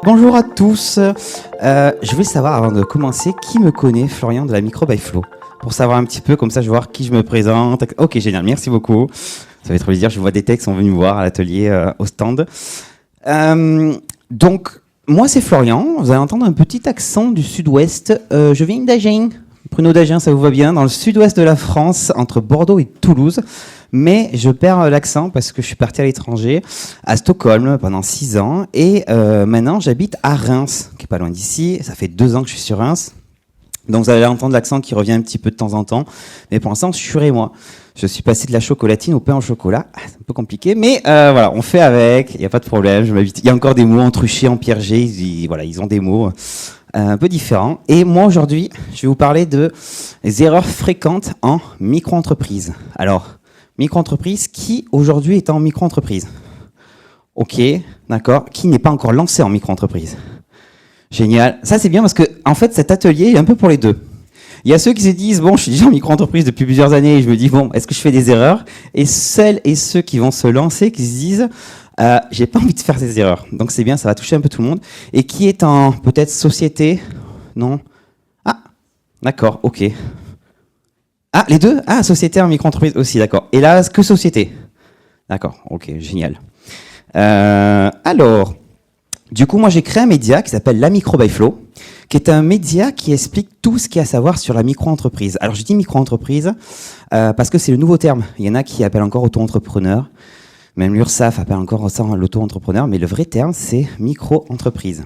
Bonjour à tous. Je voulais savoir, avant de commencer, qui me connaît, Florian de la Micro by Flo, pour savoir un petit peu, comme ça je vais voir qui je me présente. Ok, génial, merci beaucoup. Ça va être plaisir, je vois des techs qui sont venus me voir à l'atelier, au stand. Donc, moi c'est Florian, vous allez entendre un petit accent du sud-ouest. Je viens d'Agen, Bruno d'Agen, ça vous va bien, dans le sud-ouest de la France, entre Bordeaux et Toulouse. Mais je perds l'accent parce que je suis parti à l'étranger, à Stockholm, pendant 6 ans. Et maintenant, j'habite à Reims, qui est pas loin d'ici. Ça fait 2 ans que je suis sur Reims. Donc vous allez entendre l'accent qui revient un petit peu de temps en temps. Mais pour l'instant, moi. Je suis passé de la chocolatine au pain au chocolat. C'est un peu compliqué, mais voilà, on fait avec. Il n'y a pas de problème. Je m'habite. Il y a encore des mots en truché, en pierre G. Ils ont des mots un peu différents. Et moi, aujourd'hui, je vais vous parler des erreurs fréquentes en micro-entreprise. Alors, micro-entreprise, qui aujourd'hui est en micro-entreprise? Ok, d'accord. Qui n'est pas encore lancé en micro-entreprise? Génial. Ça, c'est bien parce que, en fait, cet atelier est un peu pour les deux. Il y a ceux qui se disent, bon, je suis déjà en micro-entreprise depuis plusieurs années et je me dis, bon, est-ce que je fais des erreurs? Et celles et ceux qui vont se lancer, qui se disent, j'ai pas envie de faire des erreurs. Donc c'est bien, ça va toucher un peu tout le monde. Et qui est en, peut-être, société? Non? Ah, d'accord, ok. Ah, les deux? Ah, société en micro-entreprise aussi, d'accord. Et là, que société? D'accord, ok, génial. Alors, du coup, moi, j'ai créé un média qui s'appelle La Micro by Flo, qui est un média qui explique tout ce qu'il y a à savoir sur la micro-entreprise. Alors, je dis micro-entreprise parce que c'est le nouveau terme. Il y en a qui appellent encore auto-entrepreneur. Même l'URSSAF appelle encore ça l'auto-entrepreneur, mais le vrai terme, c'est micro-entreprise.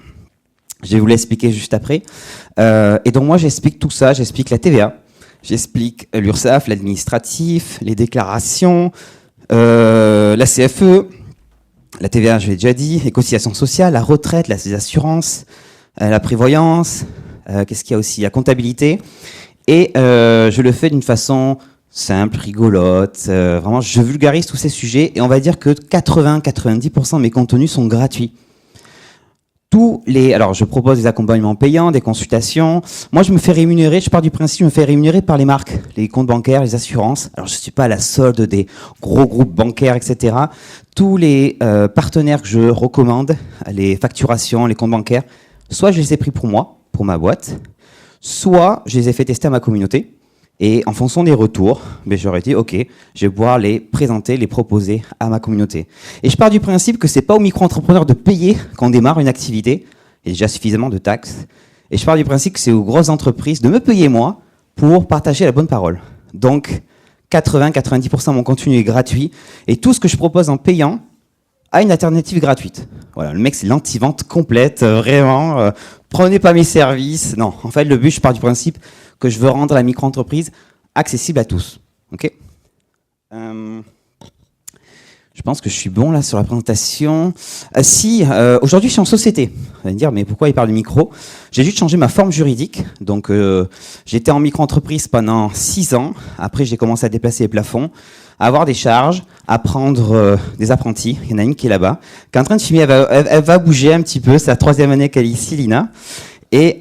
Je vais vous l'expliquer juste après. Et donc, moi, j'explique tout ça. J'explique la TVA. J'explique l'URSSAF, l'administratif, les déclarations, la CFE, la TVA, je l'ai déjà dit, les cotisations sociales, la retraite, les assurances, la prévoyance, qu'est-ce qu'il y a aussi? La comptabilité. Et je le fais d'une façon simple, rigolote. Vraiment, je vulgarise tous ces sujets et on va dire que 80-90% de mes contenus sont gratuits. Alors, je propose des accompagnements payants, des consultations. Moi, je me fais rémunérer, je pars du principe, je me fais rémunérer par les marques, les comptes bancaires, les assurances. Alors, je suis pas à la solde des gros groupes bancaires, etc. Tous les partenaires que je recommande, les facturations, les comptes bancaires, soit je les ai pris pour moi, pour ma boîte, soit je les ai fait tester à ma communauté. Et en fonction des retours, j'aurais dit, ok, je vais pouvoir les présenter, les proposer à ma communauté. Et je pars du principe que c'est pas aux micro-entrepreneurs de payer quand on démarre une activité. Il y a déjà suffisamment de taxes. Et je pars du principe que c'est aux grosses entreprises de me payer moi pour partager la bonne parole. Donc, 80-90% de mon contenu est gratuit. Et tout ce que je propose en payant a une alternative gratuite. Voilà, le mec, c'est l'anti-vente complète, vraiment. Prenez pas mes services. Non, en fait, le but, je pars du principe que je veux rendre la micro-entreprise accessible à tous. Ok ? Je pense que je suis bon là sur la présentation. Aujourd'hui, je suis en société. Vous allez me dire, mais pourquoi il parle de micro? J'ai juste changé ma forme juridique. Donc, j'étais en micro-entreprise pendant 6 ans. Après, j'ai commencé à déplacer les plafonds, à avoir des charges, à prendre des apprentis. Il y en a une qui est là-bas, qui est en train de filmer. Elle va bouger un petit peu. C'est la 3e année qu'elle est ici, Lina. Et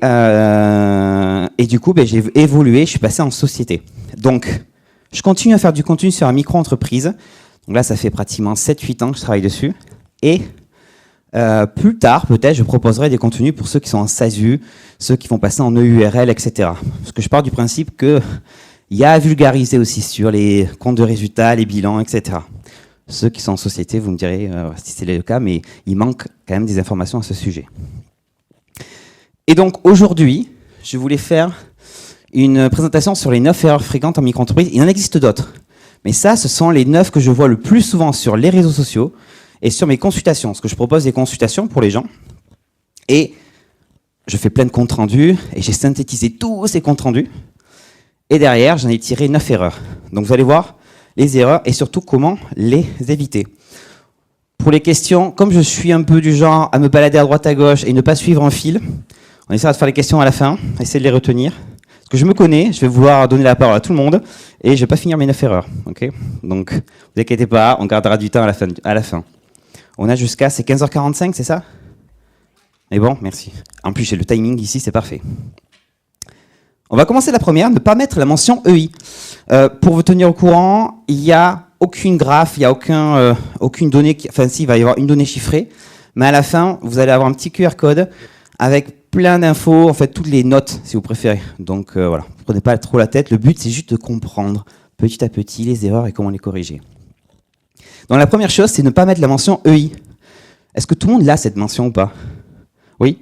du coup, j'ai évolué, je suis passé en société. Donc, je continue à faire du contenu sur la micro-entreprise. Donc là, ça fait pratiquement 7-8 ans que je travaille dessus. Et plus tard, peut-être, je proposerai des contenus pour ceux qui sont en SASU, ceux qui vont passer en EURL, etc. Parce que je pars du principe qu'il y a à vulgariser aussi sur les comptes de résultats, les bilans, etc. Ceux qui sont en société, vous me direz si c'est le cas, mais il manque quand même des informations à ce sujet. Et donc aujourd'hui, je voulais faire une présentation sur les 9 erreurs fréquentes en micro-entreprise. Il en existe d'autres. Mais ça, ce sont les 9 que je vois le plus souvent sur les réseaux sociaux et sur mes consultations. Parce que je propose des consultations pour les gens. Et je fais plein de comptes rendus et j'ai synthétisé tous ces comptes rendus. Et derrière, j'en ai tiré 9 erreurs. Donc vous allez voir les erreurs et surtout comment les éviter. Pour les questions, comme je suis un peu du genre à me balader à droite à gauche et ne pas suivre un fil, on essaiera de faire les questions à la fin, essayer de les retenir. Parce que je me connais, je vais vouloir donner la parole à tout le monde et je ne vais pas finir mes 9 erreurs. Okay, donc, ne vous inquiétez pas, on gardera du temps à la fin. On a jusqu'à, c'est 15h45, c'est ça? Et bon, merci. En plus, j'ai le timing ici, c'est parfait. On va commencer la première, ne pas mettre la mention EI. Pour vous tenir au courant, il n'y a aucune graphe, il n'y a aucune donnée, enfin si, il va y avoir une donnée chiffrée, Mais à la fin, vous allez avoir un petit QR code avec plein d'infos, en fait, toutes les notes, si vous préférez. Donc voilà, ne prenez pas trop la tête. Le but, c'est juste de comprendre petit à petit les erreurs et comment les corriger. Donc la première chose, c'est ne pas mettre la mention EI. Est-ce que tout le monde a cette mention ou pas? Oui?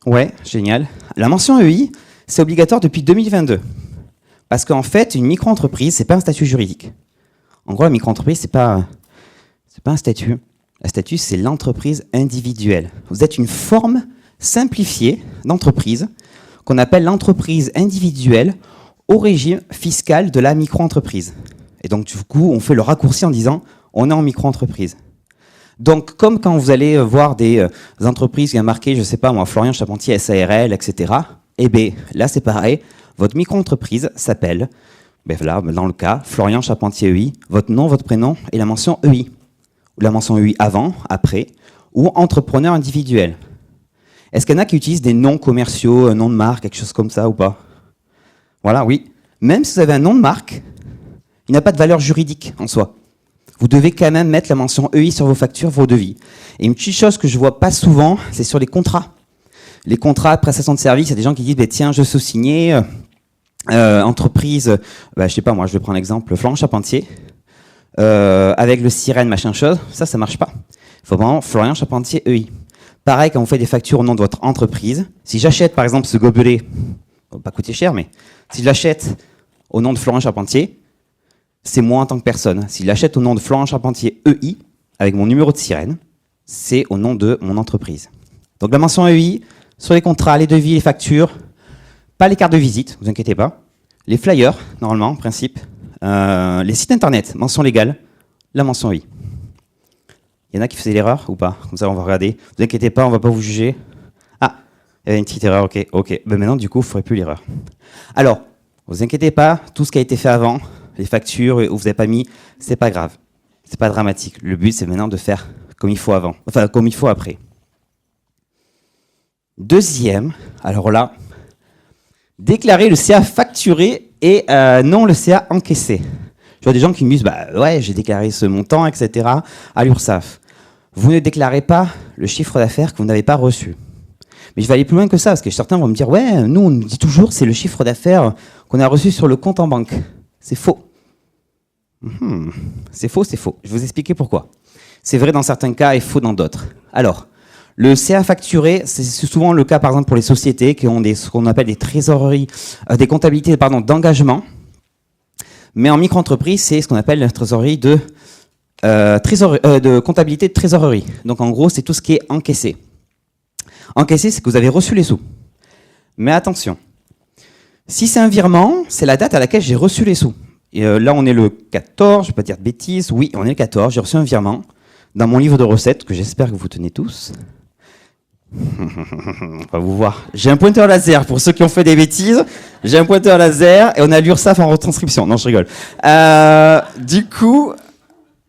Ouais, génial. La mention EI, c'est obligatoire depuis 2022. Parce qu'en fait, une micro-entreprise, c'est pas un statut juridique. En gros, la micro-entreprise, c'est pas un statut. Un statut, c'est l'entreprise individuelle. Vous êtes une forme simplifiée d'entreprise qu'on appelle l'entreprise individuelle au régime fiscal de la micro-entreprise. Et donc, du coup, on fait le raccourci en disant on est en micro-entreprise. Donc, comme quand vous allez voir des entreprises qui ont marqué, je sais pas moi, Florian Charpentier, SARL, etc., eh bien, là, c'est pareil. Votre micro-entreprise s'appelle, ben là, dans le cas, Florian Charpentier EI, votre nom, votre prénom et la mention EI. Ou la mention EI avant, après, ou entrepreneur individuel. Est-ce qu'il y en a qui utilisent des noms commerciaux, un nom de marque, quelque chose comme ça ou pas? Voilà, oui. Même si vous avez un nom de marque, il n'a pas de valeur juridique en soi. Vous devez quand même mettre la mention EI sur vos factures, vos devis. Et une petite chose que je vois pas souvent, c'est sur les contrats. Les contrats de prestation de service, il y a des gens qui disent, tiens, je suis signé, entreprise, je sais pas, moi, je vais prendre l'exemple, Florian Charpentier, avec le sirène, machin chose, ça marche pas. Il faut vraiment Florian Charpentier EI. Pareil, quand vous faites des factures au nom de votre entreprise, si j'achète par exemple ce gobelet, ça va pas coûter cher, mais si je l'achète au nom de Florian Charpentier, c'est moi en tant que personne. Si je l'achète au nom de Florian Charpentier EI, avec mon numéro de sirène, c'est au nom de mon entreprise. Donc la mention EI, sur les contrats, les devis, les factures, pas les cartes de visite, vous inquiétez pas, les flyers, normalement, en principe, les sites internet, mention légale, la mention EI. Il y en a qui faisaient l'erreur ou pas? Comme ça, on va regarder. Vous inquiétez pas, on va pas vous juger. Ah, il y avait une petite erreur, ok. Ben maintenant, du coup, vous ne ferez plus l'erreur. Alors, vous inquiétez pas, tout ce qui a été fait avant, les factures où vous n'avez pas mis, c'est pas grave. C'est pas dramatique. Le but, c'est maintenant de faire comme il faut avant. Enfin, comme il faut après. Deuxième, alors là, déclarer le CA facturé et non le CA encaissé. Je vois des gens qui me disent, ouais, j'ai déclaré ce montant, etc. à l'URSSAF. Vous ne déclarez pas le chiffre d'affaires que vous n'avez pas reçu. Mais je vais aller plus loin que ça, parce que certains vont me dire, ouais, nous, on nous dit toujours c'est le chiffre d'affaires qu'on a reçu sur le compte en banque. C'est faux. C'est faux. Je vais vous expliquer pourquoi. C'est vrai dans certains cas et faux dans d'autres. Alors, le CA facturé, c'est souvent le cas, par exemple, pour les sociétés qui ont ce qu'on appelle des trésoreries, des comptabilités, d'engagement. Mais en micro-entreprise, c'est ce qu'on appelle la trésorerie de comptabilité de trésorerie. Donc en gros, c'est tout ce qui est encaissé. Encaissé, c'est que vous avez reçu les sous. Mais attention, si c'est un virement, c'est la date à laquelle j'ai reçu les sous. Et là, on est le 14, je ne vais pas dire de bêtises. Oui, on est le 14, j'ai reçu un virement dans mon livre de recettes, que j'espère que vous tenez tous. On va vous voir. J'ai un pointeur laser pour ceux qui ont fait des bêtises. J'ai un pointeur laser et on a l'URSSAF en retranscription. Non, je rigole. Du coup,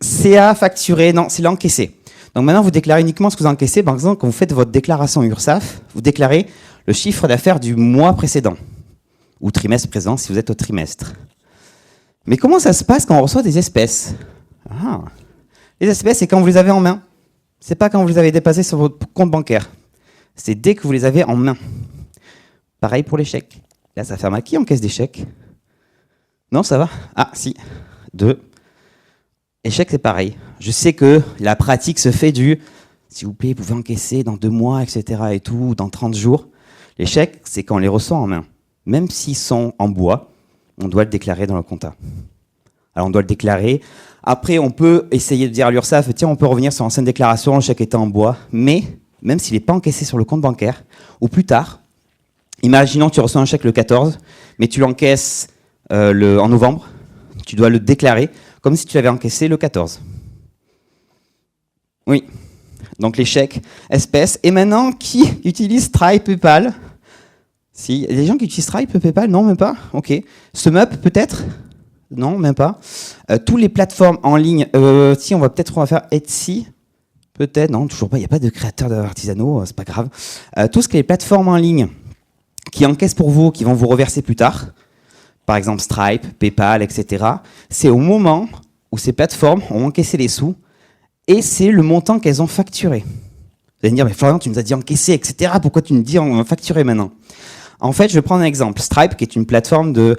CA facturé, non, c'est l'encaissé. Donc maintenant, vous déclarez uniquement ce que vous encaissez. Par exemple, quand vous faites votre déclaration URSSAF, vous déclarez le chiffre d'affaires du mois précédent ou trimestre présent si vous êtes au trimestre. Mais comment ça se passe quand on reçoit des espèces? Les espèces, c'est quand vous les avez en main. C'est pas quand vous les avez dépassées sur votre compte bancaire. C'est dès que vous les avez en main. Pareil pour les chèques. Là, ça fait mal. Qui encaisse des chèques? Non, ça va? Ah, si. 2. Les chèques, c'est pareil. Je sais que la pratique se fait s'il vous plaît, vous pouvez encaisser dans 2 mois, etc. et tout, dans 30 jours. Les chèques, c'est quand on les reçoit en main. Même s'ils sont en bois, on doit le déclarer dans le compta. Alors, on doit le déclarer. Après, on peut essayer de dire à l'URSSAF, tiens, on peut revenir sur l'ancienne déclaration, le chèque était en bois. Mais, même s'il n'est pas encaissé sur le compte bancaire, ou plus tard, imaginons que tu reçois un chèque le 14, mais tu l'encaisses en novembre, tu dois le déclarer comme si tu l'avais encaissé le 14. Oui. Donc les chèques, espèces. Et maintenant, qui utilise Stripe, PayPal? Si, il y a des gens qui utilisent Stripe, PayPal? Non, même pas. Ok. SumUp, peut-être? Non, même pas. Toutes les plateformes en ligne. Si, on va faire Etsy. Peut-être. Non, toujours pas. Il n'y a pas de créateurs artisanaux. C'est pas grave. Tout ce qui est plateformes en ligne qui encaissent pour vous, qui vont vous reverser plus tard. Par exemple, Stripe, PayPal, etc. C'est au moment où ces plateformes ont encaissé les sous et c'est le montant qu'elles ont facturé. Vous allez me dire, mais Florian, tu nous as dit encaisser, etc. Pourquoi tu me dis facturer maintenant? En fait, je vais prendre un exemple. Stripe, qui est une plateforme de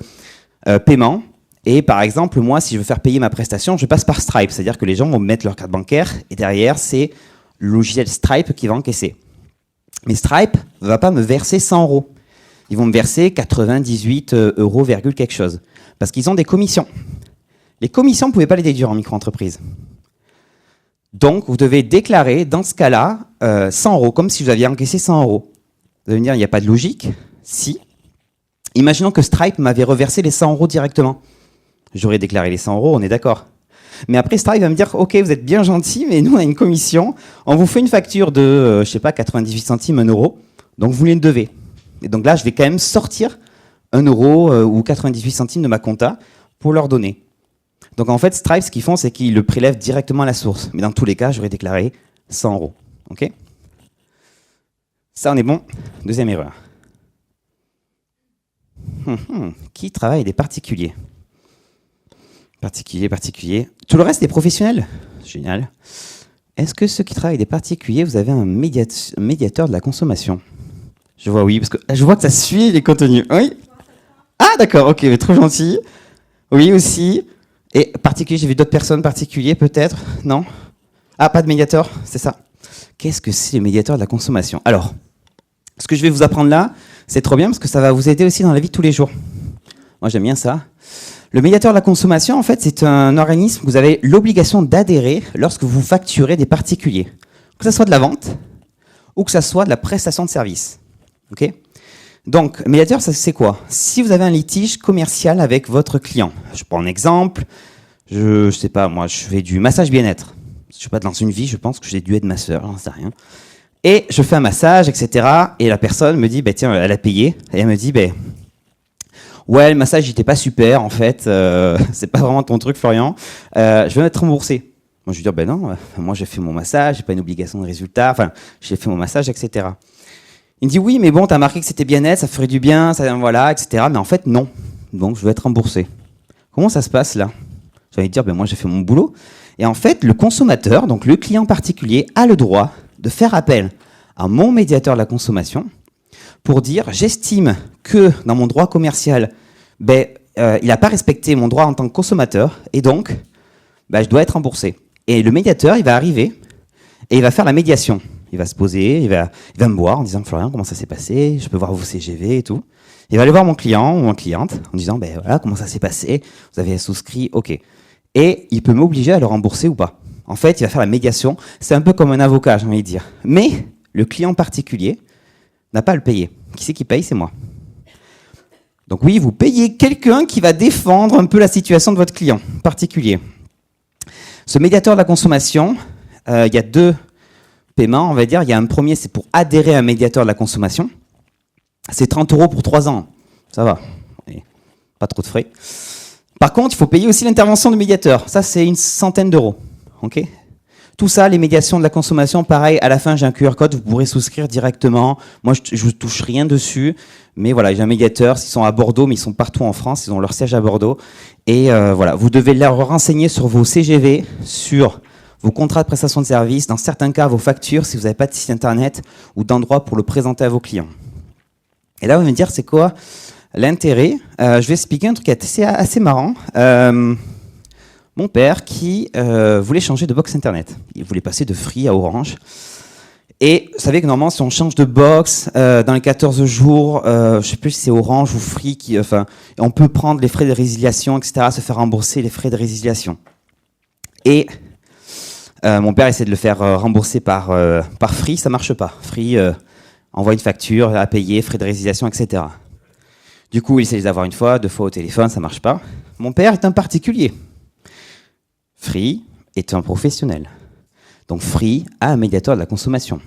paiement. Et par exemple, moi, si je veux faire payer ma prestation, je passe par Stripe. C'est-à-dire que les gens vont me mettre leur carte bancaire et derrière, c'est le logiciel Stripe qui va encaisser. Mais Stripe ne va pas me verser 100 euros. Ils vont me verser 98 euros, quelque chose. Parce qu'ils ont des commissions. Les commissions, vous ne pouvez pas les déduire en micro-entreprise. Donc, vous devez déclarer, dans ce cas-là, 100 euros, comme si vous aviez encaissé 100 euros. Vous allez me dire, il n'y a pas de logique. Si. Imaginons que Stripe m'avait reversé les 100 euros directement. J'aurais déclaré les 100 euros, on est d'accord. Mais après, Stripe va me dire, OK, vous êtes bien gentil, mais nous, on a une commission. On vous fait une facture de, 98 centimes, 1 euro. Donc, vous les devez. Et donc là, je vais quand même sortir 1 euro ou 98 centimes de ma compta pour leur donner. Donc en fait, Stripe, ce qu'ils font, c'est qu'ils le prélèvent directement à la source. Mais dans tous les cas, j'aurais déclaré 100 euros. OK? Ça, on est bon. Deuxième erreur. Qui travaille des particuliers? Particuliers. Tout le reste est professionnel. Génial. Est-ce que ceux qui travaillent des particuliers, vous avez un médiateur de la consommation? Je vois oui, parce que je vois que ça suit les contenus. Oui. Ah d'accord, ok, mais trop gentil. Oui aussi. Et particulier, j'ai vu d'autres personnes particuliers peut-être? Non? Ah, pas de médiateur, c'est ça. Qu'est-ce que c'est le médiateur de la consommation? Alors, ce que je vais vous apprendre là, c'est trop bien parce que ça va vous aider aussi dans la vie de tous les jours. Moi, j'aime bien ça. Le médiateur de la consommation, en fait, c'est un organisme que vous avez l'obligation d'adhérer lorsque vous facturez des particuliers. Que ce soit de la vente ou que ce soit de la prestation de service. Ok? Donc, médiateur, ça c'est quoi? Si vous avez un litige commercial avec votre client, je prends un exemple, je sais pas, moi je fais du massage bien-être. Je sais pas, dans une vie, je pense que j'ai dû être masseur, j'en sais rien. Et je fais un massage, etc. Et la personne me dit, bah, tiens, elle a payé. Et elle me dit, bah, ouais, le massage n'était pas super, en fait, c'est pas vraiment ton truc, Florian. Je vais m'être remboursé. Moi, je lui dis, ben non, moi j'ai fait mon massage, j'ai pas une obligation de résultat, enfin, j'ai fait mon massage, etc. Il me dit, oui, mais bon, t'as marqué que c'était bien-être, ça ferait du bien, ça, voilà, etc. Mais en fait, non. Donc, je vais être remboursé. Comment ça se passe, là? J'ai envie de dire, ben moi, j'ai fait mon boulot. Et en fait, le consommateur, donc le client particulier, a le droit de faire appel à mon médiateur de la consommation pour dire, j'estime que dans mon droit commercial, ben, il n'a pas respecté mon droit en tant que consommateur, et donc, ben, je dois être remboursé. Et le médiateur, il va arriver et il va faire la médiation. Il va se poser, il va me voir en disant, Florian, comment ça s'est passé? Je peux voir vos CGV et tout. Il va aller voir mon client ou ma cliente en disant, ben voilà, comment ça s'est passé? Vous avez souscrit, ok. Et il peut m'obliger à le rembourser ou pas. En fait, il va faire la médiation. C'est un peu comme un avocat, j'ai envie de dire. Mais le client particulier n'a pas à le payer. Qui c'est qui paye? C'est moi. Donc oui, vous payez quelqu'un qui va défendre un peu la situation de votre client particulier. Ce médiateur de la consommation, il y a deux paiements, on va dire. Il y a un premier, c'est pour adhérer à un médiateur de la consommation. C'est 30 € pour 3 ans. Ça va. Et pas trop de frais. Par contre, il faut payer aussi l'intervention du médiateur. Ça, c'est une centaine d'euros. Ok ? Tout ça, les médiations de la consommation, pareil, à la fin, j'ai un QR code, vous pourrez souscrire directement. Moi, je ne touche rien dessus. Mais voilà, j'ai un médiateur, ils sont à Bordeaux, mais ils sont partout en France, ils ont leur siège à Bordeaux. Et voilà, vous devez leur renseigner sur vos CGV, sur vos contrats de prestation de service, dans certains cas, vos factures, si vous n'avez pas de site internet ou d'endroit pour le présenter à vos clients. Et là, vous allez me dire, c'est quoi l'intérêt? Je vais expliquer un truc assez marrant. Mon père qui voulait changer de box internet. Il voulait passer de Free à Orange. Et vous savez que normalement, si on change de box dans les 14 jours, je ne sais plus si c'est Orange ou Free, on peut prendre les frais de résiliation, etc., se faire rembourser les frais de résiliation. Et mon père essaie de le faire rembourser par Free, ça ne marche pas. Free envoie une facture à payer, frais de résiliation, etc. Du coup, il essaie de les avoir une fois, 2 fois au téléphone, ça ne marche pas. Mon père est un particulier. Free est un professionnel. Donc Free a un médiateur de la consommation,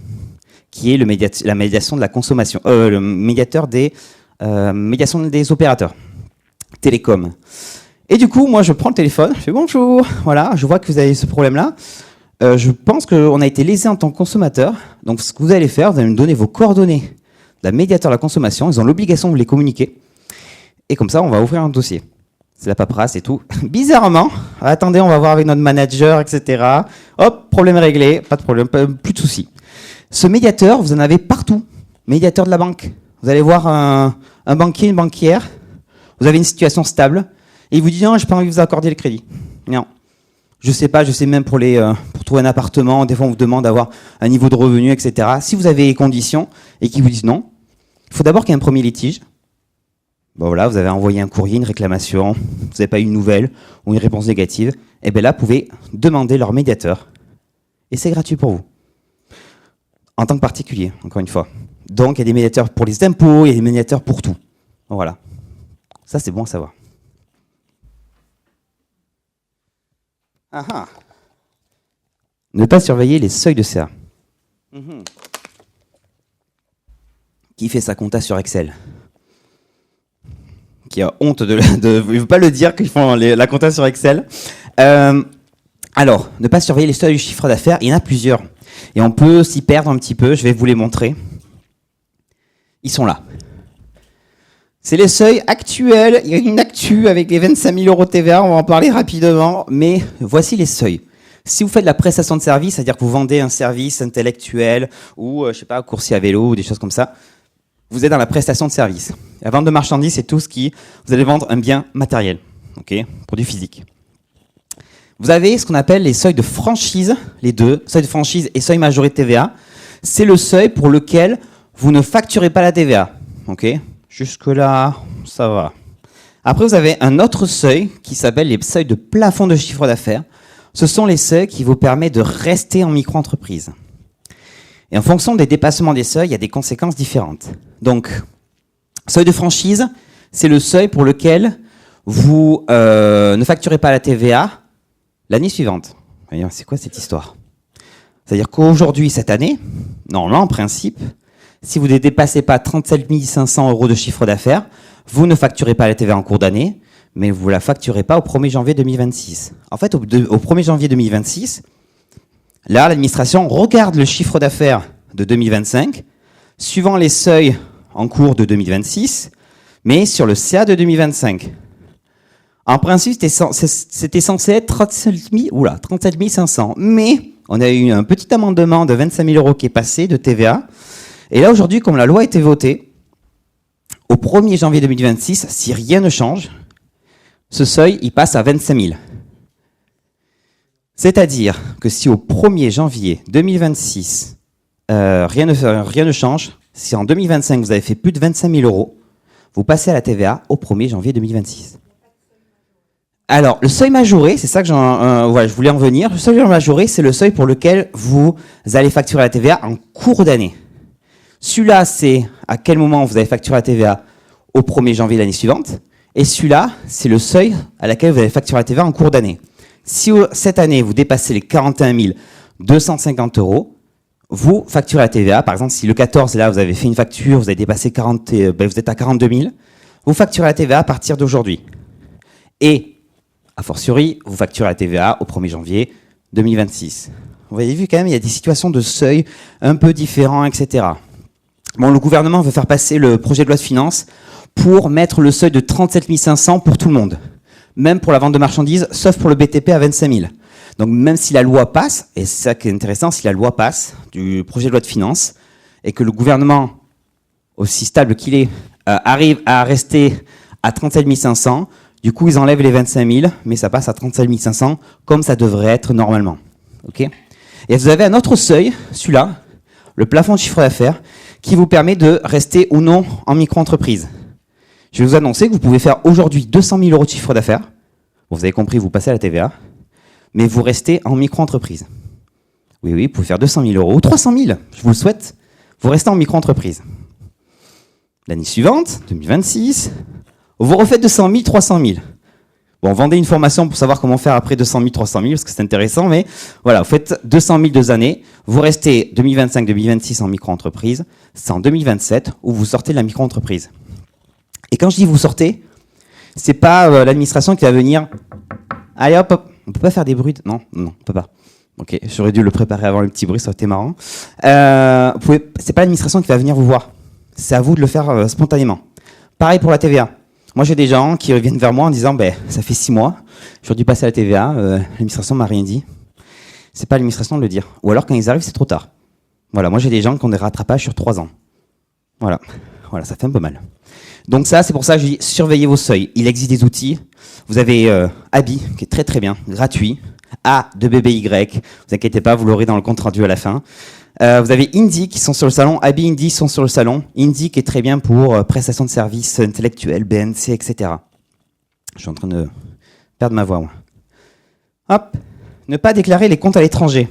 qui est la médiation de la consommation, le médiateur des médiation des opérateurs télécom. Et du coup, moi, je prends le téléphone, je fais bonjour, voilà, je vois que vous avez ce problème-là. Je pense qu'on a été lésé en tant que consommateur. Donc, ce que vous allez faire, vous allez me donner vos coordonnées de la médiateur de la consommation. Ils ont l'obligation de vous les communiquer. Et comme ça, on va ouvrir un dossier. C'est la paperasse et tout. Bizarrement, attendez, on va voir avec notre manager, etc. Hop, problème réglé, pas de problème, plus de soucis. Ce médiateur, vous en avez partout. Médiateur de la banque. Vous allez voir un banquier, une banquière. Vous avez une situation stable. Et il vous dit, non, j'ai pas envie de vous accorder le crédit. Non. Je sais pas, je sais même pour trouver un appartement, des fois on vous demande d'avoir un niveau de revenu, etc. Si vous avez les conditions et qu'ils vous disent non, il faut d'abord qu'il y ait un premier litige. Bon voilà, vous avez envoyé un courrier, une réclamation, vous n'avez pas eu une nouvelle ou une réponse négative, et bien là, vous pouvez demander leur médiateur. Et c'est gratuit pour vous. En tant que particulier, encore une fois. Donc il y a des médiateurs pour les impôts, il y a des médiateurs pour tout. Voilà. Ça c'est bon à savoir. Ah ah. Ne pas surveiller les seuils de CA. Qui fait sa compta sur Excel? Qui a honte de ne veut pas le dire qu'ils font la compta sur Excel. Alors, ne pas surveiller les seuils du chiffre d'affaires, il y en a plusieurs. Et on peut s'y perdre un petit peu, je vais vous les montrer. Ils sont là. C'est les seuils actuels, il y a une actu avec les 25 000 € de TVA, on va en parler rapidement, mais voici les seuils. Si vous faites de la prestation de service, c'est-à-dire que vous vendez un service intellectuel ou, je sais pas, coursier à vélo ou des choses comme ça, vous êtes dans la prestation de service. La vente de marchandises, c'est tout ce qui... Vous allez vendre un bien matériel, ok, produit physique. Vous avez ce qu'on appelle les seuils de franchise, les deux, seuil de franchise et seuil majoré de TVA. C'est le seuil pour lequel vous ne facturez pas la TVA, ok. Jusque-là, ça va. Après, vous avez un autre seuil qui s'appelle les seuils de plafond de chiffre d'affaires. Ce sont les seuils qui vous permettent de rester en micro-entreprise. Et en fonction des dépassements des seuils, il y a des conséquences différentes. Donc, seuil de franchise, c'est le seuil pour lequel vous ne facturez pas la TVA l'année suivante. C'est quoi cette histoire? C'est-à-dire qu'aujourd'hui, cette année, normalement, en principe, si vous ne dépassez pas 37 500 € de chiffre d'affaires, vous ne facturez pas la TVA en cours d'année, mais vous ne la facturez pas au 1er janvier 2026. En fait, au 1er janvier 2026, là, l'administration regarde le chiffre d'affaires de 2025, suivant les seuils en cours de 2026, mais sur le CA de 2025. En principe, c'était censé être 37 500. Mais on a eu un petit amendement de 25 000 € qui est passé de TVA. Et là, aujourd'hui, comme la loi a été votée, au 1er janvier 2026, si rien ne change, ce seuil, il passe à 25 000. C'est-à-dire que si au 1er janvier 2026, rien ne change, si en 2025, vous avez fait plus de 25 000 €, vous passez à la TVA au 1er janvier 2026. Alors, le seuil majoré, c'est ça que je voulais en venir. Le seuil majoré, c'est le seuil pour lequel vous allez facturer la TVA en cours d'année. Celui-là, c'est à quel moment vous allez facturer la TVA au 1er janvier l'année suivante. Et celui-là, c'est le seuil à laquelle vous allez facturer la TVA en cours d'année. Si cette année, vous dépassez les 41 250 €, vous facturez la TVA. Par exemple, si le 14, là, vous avez fait une facture, vous avez dépassé 40, vous êtes à 42 000, vous facturez la TVA à partir d'aujourd'hui. Et a fortiori, vous facturez la TVA au 1er janvier 2026. Vous avez vu quand même, il y a des situations de seuil un peu différents, etc. Bon, le gouvernement veut faire passer le projet de loi de finances pour mettre le seuil de 37 500 pour tout le monde. Même pour la vente de marchandises, sauf pour le BTP à 25 000. Donc même si la loi passe, et c'est ça qui est intéressant, si la loi passe du projet de loi de finances, et que le gouvernement, aussi stable qu'il est, arrive à rester à 37 500, du coup, ils enlèvent les 25 000, mais ça passe à 37 500, comme ça devrait être normalement. Okay, et vous avez un autre seuil, celui-là, le plafond de chiffre d'affaires, qui vous permet de rester ou non en micro-entreprise. Je vais vous annoncer que vous pouvez faire aujourd'hui 200 000 € de chiffre d'affaires. Bon, vous avez compris, vous passez à la TVA, mais vous restez en micro-entreprise. Oui, vous pouvez faire 200 000 € ou 300 000, je vous le souhaite. Vous restez en micro-entreprise. L'année suivante, 2026... vous refaites 200 000, 300 000. Bon, vendez une formation pour savoir comment faire après 200 000, 300 000, parce que c'est intéressant, mais voilà, vous faites 200 000 2 années, vous restez 2025-2026 en micro-entreprise, c'est en 2027 où vous sortez de la micro-entreprise. Et quand je dis vous sortez, c'est pas l'administration qui va venir, allez hop, hop, on peut pas faire des bruits, non, on peut pas. Ok, j'aurais dû le préparer avant le petit bruit, ça aurait été marrant. C'est pas l'administration qui va venir vous voir, c'est à vous de le faire spontanément. Pareil pour la TVA. Moi, j'ai des gens qui reviennent vers moi en disant ça fait 6 mois, j'aurais dû passer à la TVA, l'administration m'a rien dit. C'est pas à l'administration de le dire. Ou alors, quand ils arrivent, c'est trop tard. Voilà, moi j'ai des gens qui ont des rattrapages sur 3 ans. Voilà, voilà, ça fait un peu mal. Donc ça, c'est pour ça que je dis surveillez vos seuils. Il existe des outils. Vous avez Abi, qui est très très bien, gratuit. A de BBY. Vous inquiétez pas, vous l'aurez dans le compte rendu à la fin. Vous avez Indie qui sont sur le salon. Abi, Indie sont sur le salon. Indie qui est très bien pour prestation de services intellectuels, BNC, etc. Je suis en train de perdre ma voix, moi. Hop. Ne pas déclarer les comptes à l'étranger.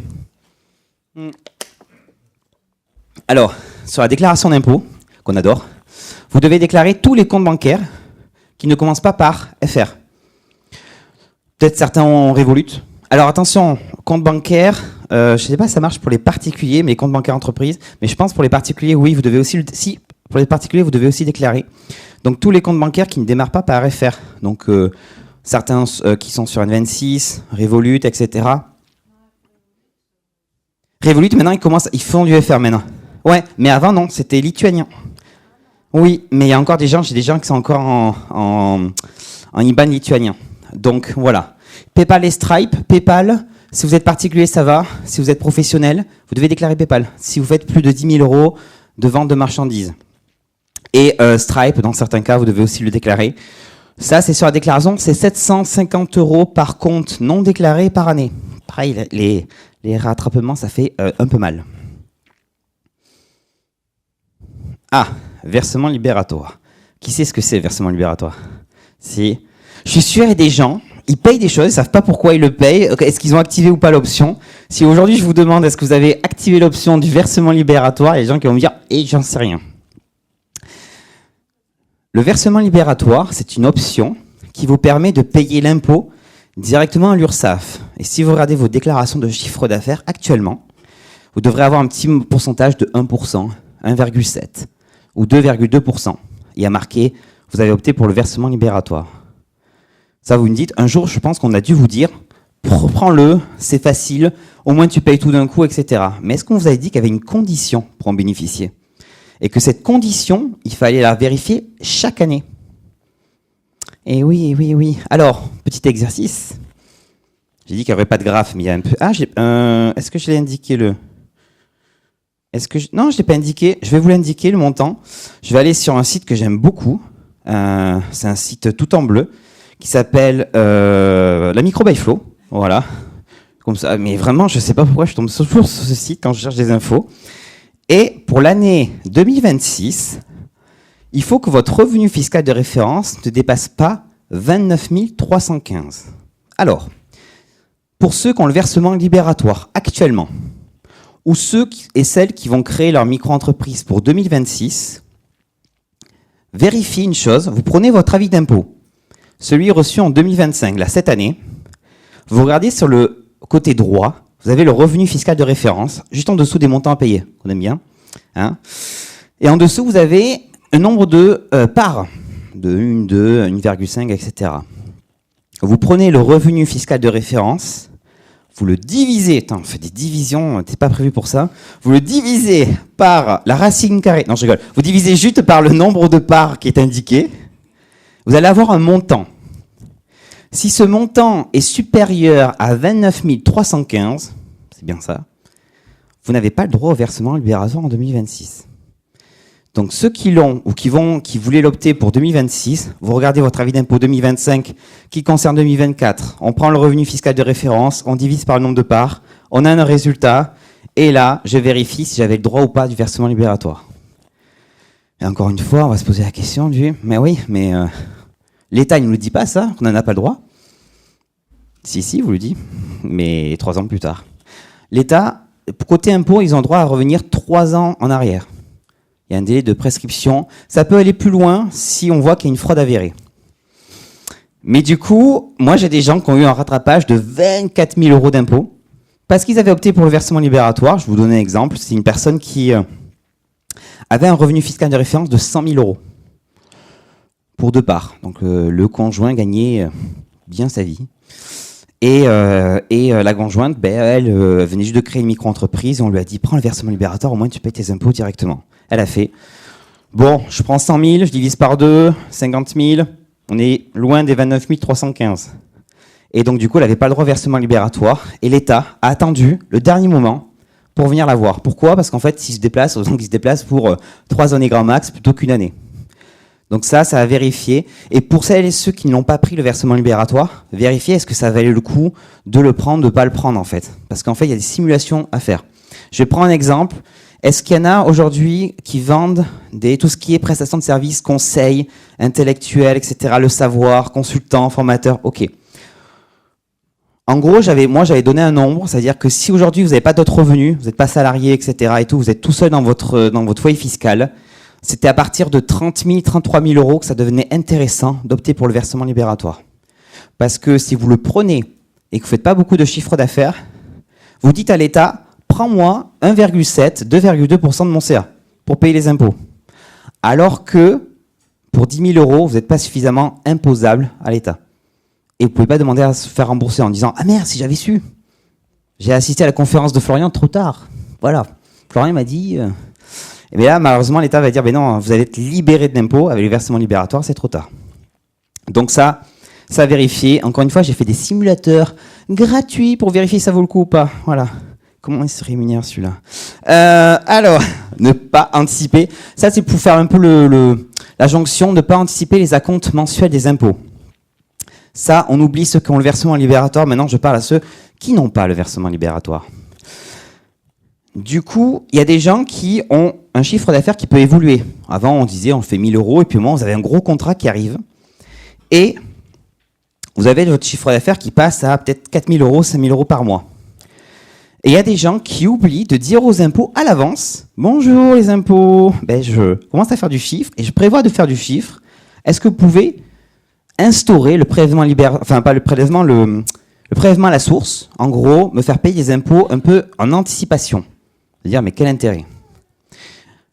Alors, sur la déclaration d'impôt, qu'on adore, vous devez déclarer tous les comptes bancaires qui ne commencent pas par FR. Peut-être certains ont Revolut. Alors attention, compte bancaire, je ne sais pas si ça marche pour les particuliers, mais les comptes bancaires entreprises, mais je pense pour les particuliers, oui, vous devez aussi, pour les particuliers, vous devez aussi déclarer. Donc tous les comptes bancaires qui ne démarrent pas par FR. Donc certains qui sont sur N26, Revolut, etc. Revolut, maintenant, ils font du FR maintenant. Ouais, mais avant, non, c'était lituanien. Oui, mais il y a encore j'ai des gens qui sont encore en IBAN lituanien. Donc, voilà. PayPal et Stripe. PayPal, si vous êtes particulier, ça va. Si vous êtes professionnel, vous devez déclarer PayPal. Si vous faites plus de 10 000 € de vente de marchandises. Et Stripe, dans certains cas, vous devez aussi le déclarer. Ça, c'est sur la déclaration, c'est 750 € par compte non déclaré par année. Pareil, les rattrapements, ça fait un peu mal. Ah, versement libératoire. Qui sait ce que c'est, versement libératoire? Si. Je suis sûr, il y a des gens, ils payent des choses, ils ne savent pas pourquoi ils le payent. Est-ce qu'ils ont activé ou pas l'option? Si aujourd'hui, je vous demande, est-ce que vous avez activé l'option du versement libératoire, il y a des gens qui vont me dire, j'en sais rien. Le versement libératoire, c'est une option qui vous permet de payer l'impôt directement à l'URSSAF. Et si vous regardez vos déclarations de chiffre d'affaires actuellement, vous devrez avoir un petit pourcentage de 1%, 1,7% ou 2,2%. Il y a marqué, vous avez opté pour le versement libératoire. Ça, vous me dites, un jour, je pense qu'on a dû vous dire, prends-le, c'est facile, au moins tu payes tout d'un coup, etc. Mais est-ce qu'on vous avait dit qu'il y avait une condition pour en bénéficier? Et que cette condition, il fallait la vérifier chaque année. Et oui, oui, oui. Alors, petit exercice. J'ai dit qu'il n'y aurait pas de graphe, mais il y a un peu... Ah, est-ce que je l'ai indiqué non, je ne l'ai pas indiqué. Je vais vous l'indiquer, le montant. Je vais aller sur un site que j'aime beaucoup. C'est un site tout en bleu qui s'appelle la Micro by Flow. Voilà. Comme ça. Mais vraiment, je ne sais pas pourquoi je tombe toujours sur ce site quand je cherche des infos. Et pour l'année 2026, il faut que votre revenu fiscal de référence ne dépasse pas 29 315. Alors, pour ceux qui ont le versement libératoire actuellement, ou ceux et celles qui vont créer leur micro-entreprise pour 2026, vérifiez une chose, vous prenez votre avis d'impôt, celui reçu en 2025, là, cette année, vous regardez sur le côté droit, vous avez le revenu fiscal de référence, juste en dessous des montants à payer, qu'on aime bien. Hein. Et en dessous, vous avez un nombre de parts, de 1, 2, 1,5, etc. Vous prenez le revenu fiscal de référence, vous le divisez, on fait des divisions, t'es pas prévu pour ça, vous le divisez par la racine carrée, non je rigole, vous divisez juste par le nombre de parts qui est indiqué, vous allez avoir un montant. Si ce montant est supérieur à 29 315, c'est bien ça, vous n'avez pas le droit au versement libératoire en 2026. Donc ceux qui l'ont ou qui voulaient l'opter pour 2026, vous regardez votre avis d'impôt 2025 qui concerne 2024. On prend le revenu fiscal de référence, on divise par le nombre de parts, on a un résultat, et là, je vérifie si j'avais le droit ou pas du versement libératoire. Et encore une fois, on va se poser la question mais oui, mais l'État, il ne nous dit pas ça, qu'on n'en a pas le droit. Si, vous le dit, mais 3 ans plus tard. L'État, côté impôt, ils ont droit à revenir 3 ans en arrière. Il y a un délai de prescription. Ça peut aller plus loin si on voit qu'il y a une fraude avérée. Mais du coup, moi j'ai des gens qui ont eu un rattrapage de 24 000 € d'impôts parce qu'ils avaient opté pour le versement libératoire. Je vais vous donner un exemple. C'est une personne qui avait un revenu fiscal de référence de 100 000 € pour 2 parts. Donc le conjoint gagnait bien sa vie. Et la conjointe, elle venait juste de créer une micro-entreprise. On lui a dit, prends le versement libératoire, au moins tu payes tes impôts directement. Elle a fait, bon, je prends 100 000, je divise par 2, 50 000, on est loin des 29 315. Et donc du coup, elle n'avait pas le droit au versement libératoire. Et l'État a attendu le dernier moment pour venir la voir. Pourquoi? Parce qu'en fait, ils se déplacent, ils se déplacent pour 3 années grand max plutôt qu'une année. Donc ça à vérifier. Et pour celles et ceux qui n'ont pas pris le versement libératoire, vérifiez est-ce que ça valait le coup de le prendre, de ne pas le prendre en fait. Parce qu'en fait, il y a des simulations à faire. Je vais prendre un exemple. Est-ce qu'il y en a aujourd'hui qui vendent tout ce qui est prestation de services, conseils, intellectuels, etc., le savoir, consultant, formateur? Ok. En gros, j'avais donné un nombre, c'est-à-dire que si aujourd'hui vous n'avez pas d'autres revenus, vous n'êtes pas salarié, etc., et tout, vous êtes tout seul dans votre foyer fiscal, c'était à partir de 30 000, 33 000 euros que ça devenait intéressant d'opter pour le versement libératoire. Parce que si vous le prenez et que vous ne faites pas beaucoup de chiffre d'affaires, vous dites à l'État, prends-moi 1,7, 2,2% de mon CA pour payer les impôts. Alors que pour 10 000 euros, vous n'êtes pas suffisamment imposable à l'État. Et vous ne pouvez pas demander à se faire rembourser en disant « Ah merde, si j'avais su !» J'ai assisté à la conférence de Florian trop tard. Voilà. Florian m'a dit... Et bien là, malheureusement, l'État va dire « Ben non, vous allez être libéré de l'impôt avec le versement libératoire, c'est trop tard. » Donc ça à vérifier. Encore une fois, j'ai fait des simulateurs gratuits pour vérifier si ça vaut le coup ou pas. Voilà. Comment il se rémunère celui-là? Alors, ne pas anticiper. Ça, c'est pour faire un peu la jonction, ne pas anticiper les acomptes mensuels des impôts. Ça, on oublie ceux qui ont le versement libératoire. Maintenant, je parle à ceux qui n'ont pas le versement libératoire. Du coup, il y a des gens qui ont un chiffre d'affaires qui peut évoluer. Avant, on disait on fait 1 000 euros, et puis au moment, vous avez un gros contrat qui arrive. Et vous avez votre chiffre d'affaires qui passe à peut-être 4 000 euros, 5 000 euros par mois. Et il y a des gens qui oublient de dire aux impôts à l'avance « Bonjour les impôts, je commence à faire du chiffre et je prévois de faire du chiffre. Est-ce que vous pouvez instaurer le prélèvement libératoire, enfin pas le prélèvement, le prélèvement à la source, en gros, me faire payer des impôts un peu en anticipation. » C'est-à-dire, mais quel intérêt?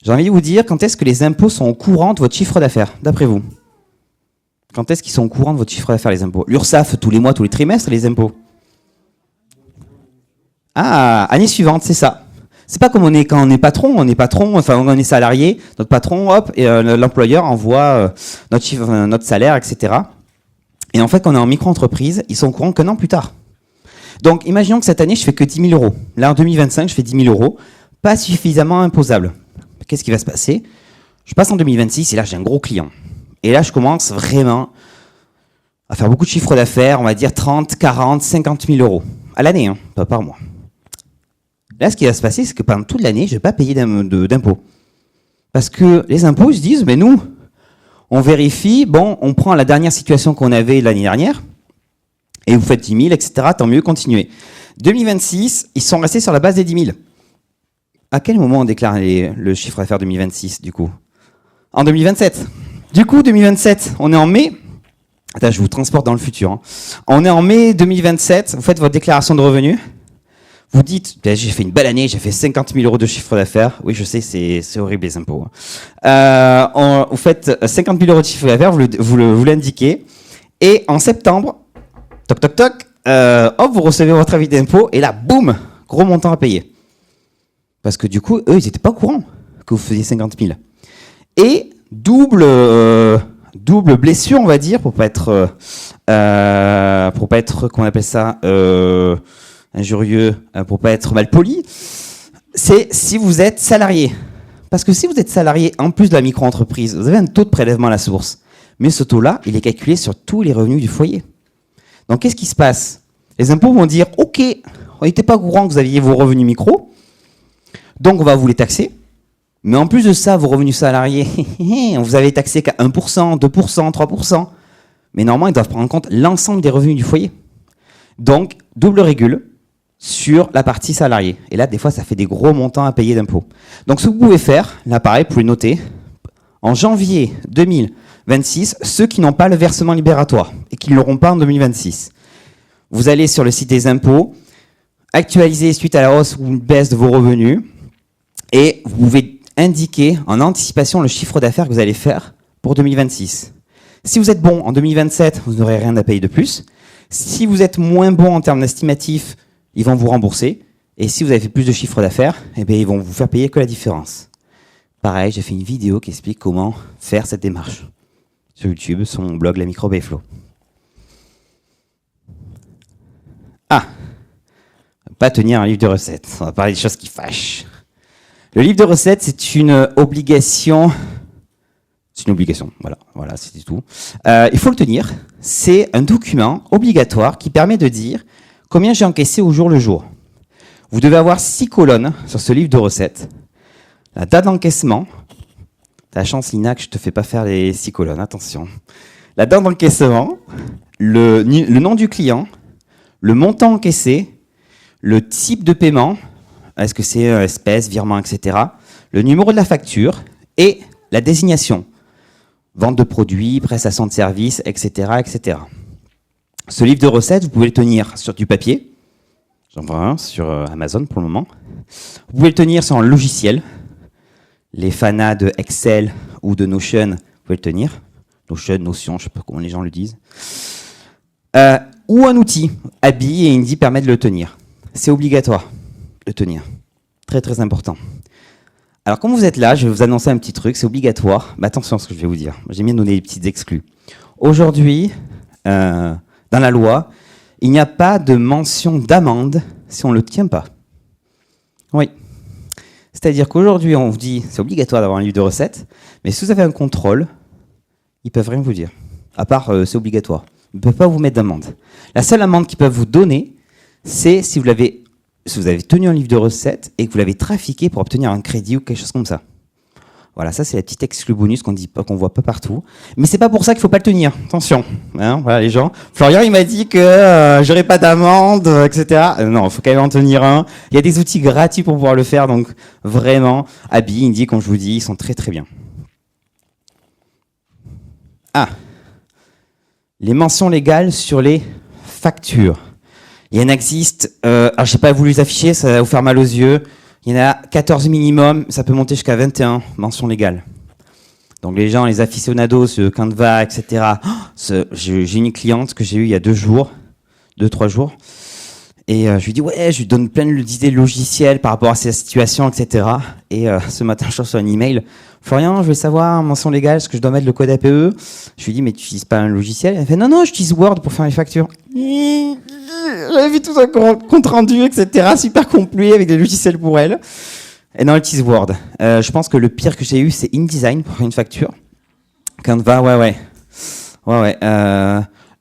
J'ai envie de vous dire, quand est-ce que les impôts sont au courant de votre chiffre d'affaires, d'après vous? Quand est-ce qu'ils sont au courant de votre chiffre d'affaires, les impôts? L'URSSAF, tous les mois, tous les trimestres, les impôts. Ah, année suivante, c'est ça. C'est pas comme quand on est patron, enfin on est salarié, notre patron, hop, et l'employeur envoie notre salaire, etc. Et en fait, quand on est en micro-entreprise, ils sont au courant qu'un an plus tard. Donc, imaginons que cette année, je fais que 10 000 euros. Là, en 2025, je fais 10 000 euros, pas suffisamment imposable. Qu'est-ce qui va se passer? Je passe en 2026 et là, j'ai un gros client. Et là, je commence vraiment à faire beaucoup de chiffre d'affaires, on va dire 30, 40, 50 000 euros. À l'année, hein, pas par mois. Là, ce qui va se passer, c'est que pendant toute l'année, je ne vais pas payer d'impôts. Parce que les impôts, ils se disent, mais nous, on vérifie, bon, on prend la dernière situation qu'on avait l'année dernière, et vous faites 10 000, etc., tant mieux, continuez. 2026, ils sont restés sur la base des 10 000. À quel moment on déclare le chiffre d'affaires 2026, du coup? En 2027. Du coup, 2027, on est en mai. Attends, je vous transporte dans le futur. Hein. On est en mai 2027, vous faites votre déclaration de revenus. Vous dites, j'ai fait une belle année, j'ai fait 50 000 euros de chiffre d'affaires. Oui, je sais, c'est horrible les impôts. Vous faites 50 000 euros de chiffre d'affaires, vous l'indiquez. Et en septembre, toc toc toc, hop, vous recevez votre avis d'impôt et là, boum, gros montant à payer. Parce que du coup, eux, ils n'étaient pas au courant que vous faisiez 50 000. Et double blessure, on va dire, pour pas être, comment on appelle ça, injurieux, pour pas être mal poli, c'est si vous êtes salarié. Parce que si vous êtes salarié, en plus de la micro-entreprise, vous avez un taux de prélèvement à la source. Mais ce taux-là, il est calculé sur tous les revenus du foyer. Donc, qu'est-ce qui se passe? Les impôts vont dire, OK, on n'était pas au courant que vous aviez vos revenus micro, donc on va vous les taxer. Mais en plus de ça, vos revenus salariés, vous avez taxé qu'à 1%, 2%, 3%. Mais normalement, ils doivent prendre en compte l'ensemble des revenus du foyer. Donc, double régule sur la partie salariée. Et là, des fois, ça fait des gros montants à payer d'impôts. Donc, ce que vous pouvez faire, là, pareil, vous pouvez noter, en janvier 2026, ceux qui n'ont pas le versement libératoire et qui ne l'auront pas en 2026, vous allez sur le site des impôts, actualiser suite à la hausse ou une baisse de vos revenus, et vous pouvez indiquer en anticipation le chiffre d'affaires que vous allez faire pour 2026. Si vous êtes bon en 2027, vous n'aurez rien à payer de plus. Si vous êtes moins bon en termes d'estimatifs, ils vont vous rembourser. Et si vous avez fait plus de chiffre d'affaires, eh bien, ils vont vous faire payer que la différence. Pareil, j'ai fait une vidéo qui explique comment faire cette démarche. Sur YouTube, sur mon blog La Microbe et Flow. Ah, Pas tenir un livre de recettes. On va parler des choses qui fâchent. Le livre de recettes, c'est une obligation. C'est une obligation, voilà, c'est tout. Il faut le tenir. C'est un document obligatoire qui permet de dire combien j'ai encaissé au jour le jour. Vous devez avoir 6 colonnes sur ce livre de recettes. La date d'encaissement. T'as la chance, Lina, que je te fais pas faire les 6 colonnes, attention. La date d'encaissement, le nom du client, le montant encaissé, le type de paiement, est-ce que c'est espèce, virement, etc., le numéro de la facture et la désignation. Vente de produits, prestation de services, etc., etc. Ce livre de recettes, vous pouvez le tenir sur du papier. J'en vois un sur Amazon pour le moment. Vous pouvez le tenir sur un logiciel. Les fanas de Excel ou de Notion, vous pouvez le tenir. Notion, je ne sais pas comment les gens le disent. Ou un outil. Abby et Indy permettent de le tenir. C'est obligatoire de le tenir. Très très important. Alors, comme vous êtes là, je vais vous annoncer un petit truc, c'est obligatoire. Mais attention à ce que je vais vous dire. J'aime bien donner des petites exclus. Aujourd'hui, dans la loi, il n'y a pas de mention d'amende si on ne le tient pas. Oui. C'est-à-dire qu'aujourd'hui, on vous dit, c'est obligatoire d'avoir un livre de recettes, mais si vous avez un contrôle, ils ne peuvent rien vous dire. À part, c'est obligatoire. Ils ne peuvent pas vous mettre d'amende. La seule amende qu'ils peuvent vous donner, c'est si vous avez tenu un livre de recettes et que vous l'avez trafiqué pour obtenir un crédit ou quelque chose comme ça. Voilà, ça c'est la petite exclu bonus qu'on voit pas partout. Mais c'est pas pour ça qu'il faut pas le tenir. Attention, hein, voilà les gens. Florian il m'a dit que j'aurais pas d'amende, etc. Non, il faut quand même en tenir un. Il y a des outils gratuits pour pouvoir le faire, donc vraiment, Abby, Indy, comme je vous dis, ils sont très très bien. Ah, les mentions légales sur les factures. Il y en existe, alors je n'ai pas voulu les afficher, ça va vous faire mal aux yeux. Il y en a 14 minimum, ça peut monter jusqu'à 21 mentions légales. Donc les gens, les aficionados, Canva, etc. J'ai une cliente que j'ai eue il y a 2-3 jours. Et je lui dis, ouais, je lui donne plein d'idées logicielles par rapport à sa situation, etc. Et ce matin, je reçois un email. Florian, je veux savoir, mention légale, est-ce que je dois mettre le code APE? Je lui dis, mais tu n'utilises pas un logiciel? Elle fait, non, j'utilise Word pour faire les factures. J'avais vu tout un compte rendu, etc. Super complet avec des logiciels pour elle. Et non, elle utilise Word. Je pense que le pire que j'ai eu, c'est InDesign pour faire une facture. Canva, ouais.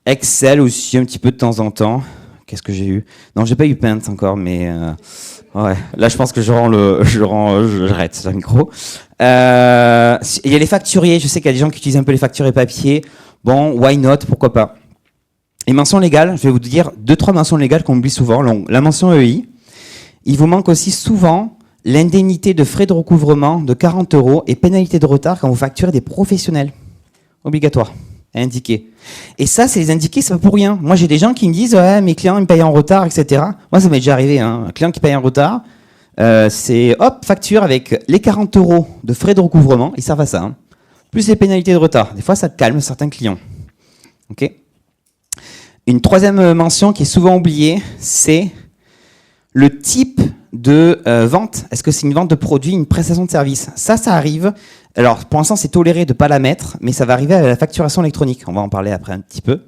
Excel aussi, un petit peu de temps en temps. Qu'est-ce que j'ai eu? Non, j'ai pas eu Paint encore, mais ouais. Là, je pense que j'arrête le micro. Il y a les facturiers. Je sais qu'il y a des gens qui utilisent un peu les factures et papier. Bon, why not? Pourquoi pas? Les mentions légales, je vais vous dire 2-3 mentions légales qu'on oublie souvent. La mention EI. Il vous manque aussi souvent l'indemnité de frais de recouvrement de 40 € et pénalité de retard quand vous facturez des professionnels. Obligatoire. Indiqué. Et ça, c'est les indiqués, c'est pas pour rien. Moi, j'ai des gens qui me disent, ouais, mes clients, ils me payent en retard, etc. Moi, ça m'est déjà arrivé, hein. Un client qui paye en retard, c'est, hop, facture avec les 40 € de frais de recouvrement, ils servent à ça, hein. Plus les pénalités de retard. Des fois, ça calme certains clients. Ok. Une troisième mention qui est souvent oubliée, c'est le type de vente. Est-ce que c'est une vente de produit, une prestation de service? Ça arrive. Alors, pour l'instant, c'est toléré de ne pas la mettre, mais ça va arriver à la facturation électronique. On va en parler après un petit peu.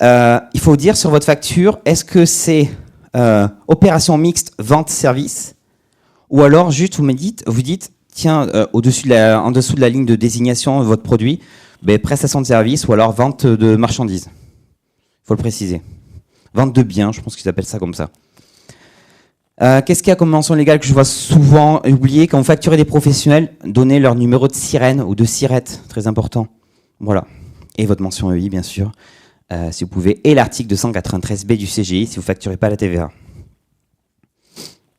Il faut dire sur votre facture, est-ce que c'est opération mixte vente-service? Ou alors, juste, vous dites, tiens, en dessous de la ligne de désignation de votre produit, prestation de service ou alors vente de marchandises. Il faut le préciser. Vente de biens, je pense qu'ils appellent ça comme ça. Qu'est-ce qu'il y a comme mention légale que je vois souvent oublier? Quand vous facturez des professionnels, donnez leur numéro de sirène ou de sirette, très important. Voilà. Et votre mention EI, bien sûr, si vous pouvez. Et l'article 293B du CGI, si vous ne facturez pas la TVA.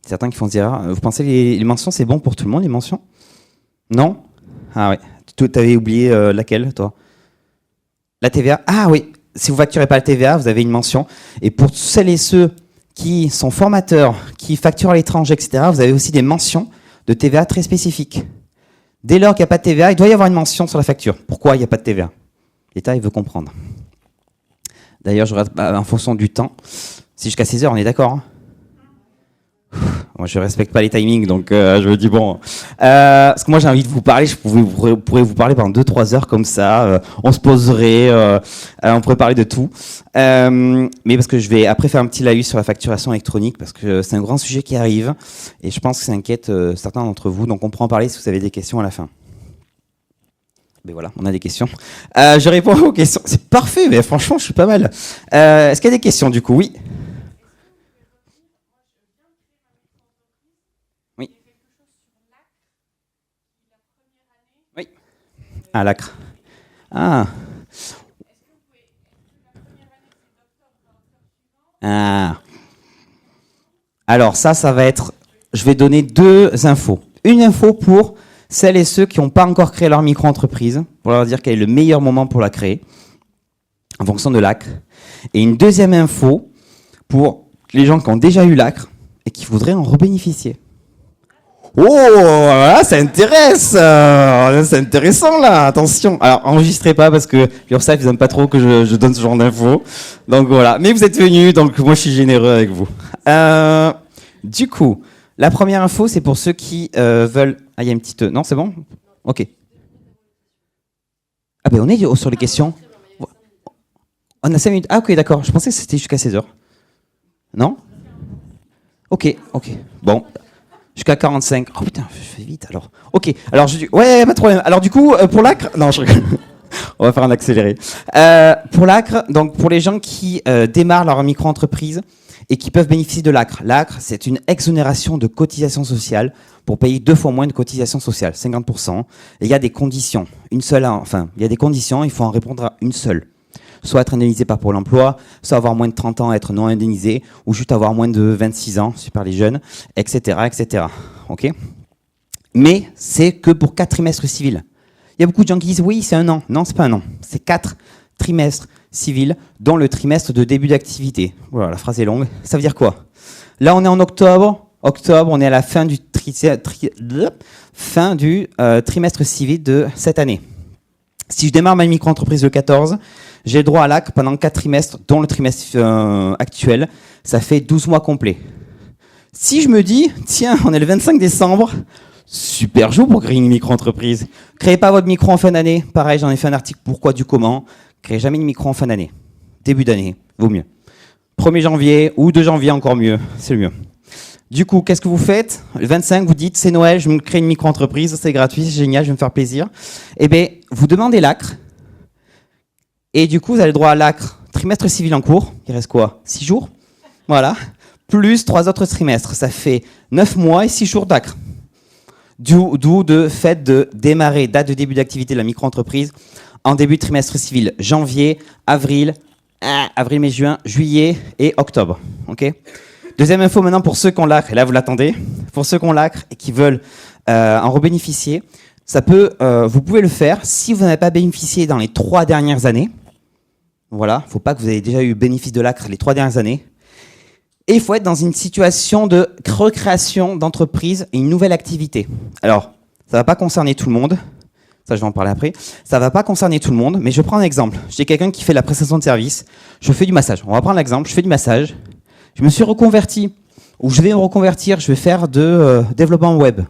Certains qui font se dire, vous pensez les mentions, c'est bon pour tout le monde, les mentions? Non? Ah oui. Tu avais oublié laquelle, toi? La TVA? Ah oui. Si vous ne facturez pas la TVA, vous avez une mention. Et pour celles et ceux qui sont formateurs, qui facturent à l'étranger, etc., vous avez aussi des mentions de TVA très spécifiques. Dès lors qu'il n'y a pas de TVA, il doit y avoir une mention sur la facture. Pourquoi il n'y a pas de TVA? L'État, il veut comprendre. D'ailleurs, je regarde en fonction du temps. C'est jusqu'à 16h, on est d'accord, hein? Moi, je respecte pas les timings, donc je me dis bon. Parce que moi, j'ai envie de vous parler. Je pourrais vous parler pendant 2-3 heures comme ça. On se poserait, on pourrait parler de tout. Mais parce que je vais après faire un petit laïus sur la facturation électronique, parce que c'est un grand sujet qui arrive, et je pense que ça inquiète certains d'entre vous. Donc, on pourra en parler si vous avez des questions à la fin. Mais voilà, on a des questions. Je réponds aux questions. C'est parfait, mais franchement, je suis pas mal. Est-ce qu'il y a des questions du coup? Oui. Oui. Oui. Ah, l'acre. Ah. Ah. Alors ça va être... Je vais donner 2 infos. Une info pour celles et ceux qui n'ont pas encore créé leur micro-entreprise, pour leur dire quel est le meilleur moment pour la créer, en fonction de l'ACRE. Et une deuxième info pour les gens qui ont déjà eu l'ACRE et qui voudraient en rebénéficier. Oh, voilà, ça intéresse. C'est intéressant là, attention. Alors, enregistrez pas parce que l'URSSAF, ils n'aiment pas trop que je donne ce genre d'infos. Donc voilà, mais vous êtes venus, donc moi je suis généreux avec vous. Du coup, la première info, c'est pour ceux qui veulent... Ah, il y a une petite... Non, c'est bon? Ok. Ah ben on est sur les questions. On a 5 minutes. Ah ok, d'accord. Je pensais que c'était jusqu'à 16h. Non? Ok. Bon. Jusqu'à 45. Oh putain, je fais vite alors. Ok, alors je dis... Ouais, pas de problème. Alors du coup, pour l'ACRE... Non, je rigole. On va faire un accéléré. Pour l'ACRE, donc pour les gens qui démarrent leur micro-entreprise et qui peuvent bénéficier de l'ACRE. L'ACRE, c'est une exonération de cotisation sociale pour payer 2 fois moins de cotisation sociale, 50%. Et il y a des conditions. Il y a des conditions, il faut en répondre à une seule. Soit être indemnisé par Pôle emploi, soit avoir moins de 30 ans, être non indemnisé, ou juste avoir moins de 26 ans, super les jeunes, etc., etc. Ok ? Mais c'est que pour 4 trimestres civils. Il y a beaucoup de gens qui disent oui, c'est 1 an. Non, c'est pas 1 an. C'est 4 trimestres civils, dont le trimestre de début d'activité. Voilà, la phrase est longue. Ça veut dire quoi? Là, on est en octobre. Octobre, on est à la fin du trimestre civil de cette année. Si je démarre ma micro-entreprise le 14, j'ai le droit à l'ACRE pendant 4 trimestres, dont le trimestre actuel. Ça fait 12 mois complets. Si je me dis, tiens, on est le 25 décembre, super jour pour créer une micro-entreprise. Créez pas votre micro en fin d'année. Pareil, j'en ai fait un article pourquoi du comment. Créez jamais une micro en fin d'année. Début d'année, vaut mieux. 1er janvier ou 2 janvier, encore mieux. C'est le mieux. Du coup, qu'est-ce que vous faites? Le 25, vous dites, c'est Noël, je me crée une micro-entreprise, c'est gratuit, c'est génial, je vais me faire plaisir. Eh bien, vous demandez l'ACRE. Et du coup, vous avez le droit à l'ACRE. Trimestre civil en cours. Il reste quoi? 6 jours? Voilà. Plus 3 autres trimestres. Ça fait 9 mois et 6 jours d'ACRE. D'où de fait de démarrer, date de début d'activité de la micro-entreprise, en début de trimestre civil, janvier, avril, mai, juin, juillet et octobre. Ok? Deuxième info maintenant pour ceux qui ont l'ACRE, et là vous l'attendez, pour ceux qui ont l'ACRE et qui veulent en rebénéficier, vous pouvez le faire si vous n'avez pas bénéficié dans les 3 dernières années. Voilà, il ne faut pas que vous ayez déjà eu bénéfice de l'ACRE les 3 dernières années. Et il faut être dans une situation de recréation d'entreprise et une nouvelle activité. Alors, ça ne va pas concerner tout le monde. Ça, je vais en parler après. Ça ne va pas concerner tout le monde, mais je prends un exemple. J'ai quelqu'un qui fait la prestation de service. Je fais du massage. On va prendre l'exemple. Je fais du massage. Je me suis reconverti, ou je vais me reconvertir. Je vais faire de développement web.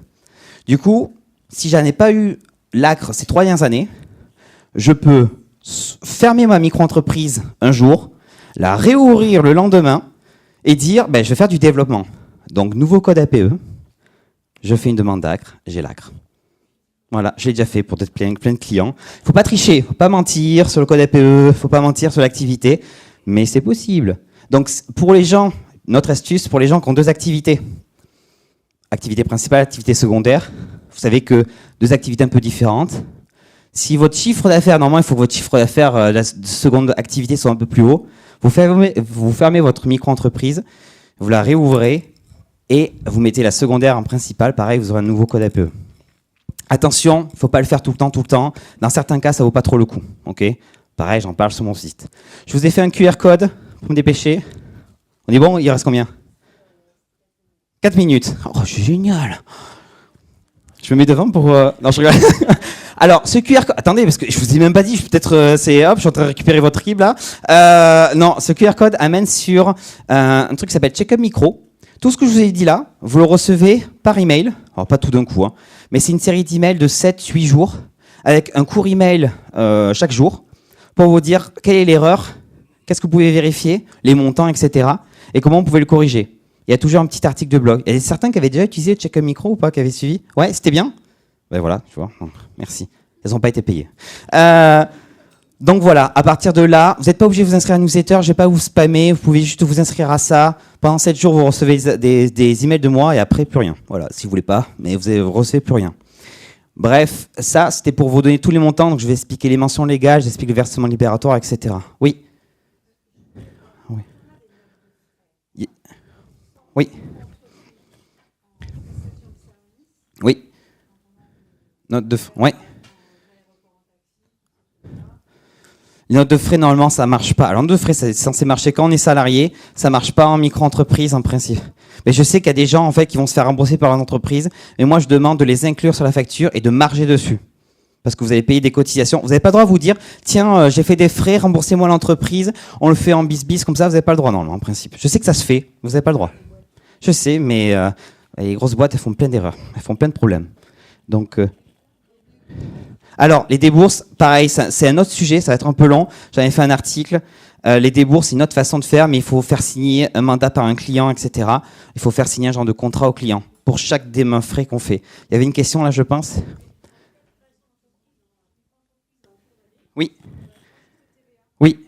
Du coup, si je n'ai pas eu l'ACRE ces 3 dernières années, je peux fermer ma micro-entreprise un jour, la réouvrir le lendemain, et dire, je vais faire du développement. Donc, nouveau code APE, je fais une demande d'ACRE, j'ai l'ACRE. Voilà, je l'ai déjà fait pour plein de clients. Il ne faut pas tricher, il ne faut pas mentir sur le code APE, il ne faut pas mentir sur l'activité, mais c'est possible. Donc, pour les gens, notre astuce, pour les gens qui ont 2 activités, activité principale, activité secondaire, vous savez que 2 activités un peu différentes. Si votre chiffre d'affaires, normalement, il faut que votre chiffre d'affaires, la seconde activité soit un peu plus haut. Vous fermez votre micro-entreprise, vous la réouvrez et vous mettez la secondaire en principale. Pareil, vous aurez un nouveau code APE. Attention, il ne faut pas le faire tout le temps. Dans certains cas, ça ne vaut pas trop le coup. Okay, pareil, j'en parle sur mon site. Je vous ai fait un QR code pour me dépêcher. On est bon? Il reste combien? 4 minutes. Oh, c'est génial. Je me mets devant pour... Non, je rigole. Alors, ce QR code... Attendez, parce que je vous ai même pas dit, peut-être... je suis en train de récupérer votre RIB, là. Non, ce QR code amène sur un truc qui s'appelle Checkup Micro. Tout ce que je vous ai dit là, vous le recevez par email, alors pas tout d'un coup, hein, mais c'est une série d'emails de 7-8 jours, avec un court email chaque jour, pour vous dire quelle est l'erreur, qu'est-ce que vous pouvez vérifier, les montants, etc., et comment vous pouvez le corriger. Il y a toujours un petit article de blog. Il y a certains qui avaient déjà utilisé Check a Micro ou pas, qui avaient suivi. Ouais, c'était bien. Ben voilà, tu vois, merci. Elles n'ont pas été payées. Donc voilà, à partir de là, vous n'êtes pas obligé de vous inscrire à newsletter, je ne vais pas vous spammer, vous pouvez juste vous inscrire à ça. Pendant 7 jours, vous recevez des emails de moi et après, plus rien. Voilà, si vous voulez pas, mais vous ne recevez plus rien. Bref, ça, c'était pour vous donner tous les montants, donc je vais expliquer les mentions légales, j'explique le versement libératoire, etc. Oui. Oui. Oui. Oui. Note de... Ouais. Les notes de frais, normalement, ça marche pas. Alors, les notes de frais, c'est censé marcher quand on est salarié. Ça marche pas en micro-entreprise, en principe. Mais je sais qu'il y a des gens, en fait, qui vont se faire rembourser par une entreprise. Mais moi, je demande de les inclure sur la facture et de marger dessus. Parce que vous allez payer des cotisations. Vous n'avez pas le droit de vous dire, tiens, j'ai fait des frais, remboursez-moi l'entreprise. On le fait en bis-bis, comme ça, vous n'avez pas le droit, normalement, en principe. Je sais que ça se fait. Vous n'avez pas le droit. Je sais, mais les grosses boîtes, elles font plein d'erreurs. Elles font plein de problèmes. Donc... Alors, les débourses, pareil, c'est un autre sujet, ça va être un peu long. J'avais fait un article. Les débourses, c'est une autre façon de faire, mais il faut faire signer un mandat par un client, etc. Il faut faire signer un genre de contrat au client pour chaque des frais qu'on fait. Il y avait une question là, je pense. Oui. Oui.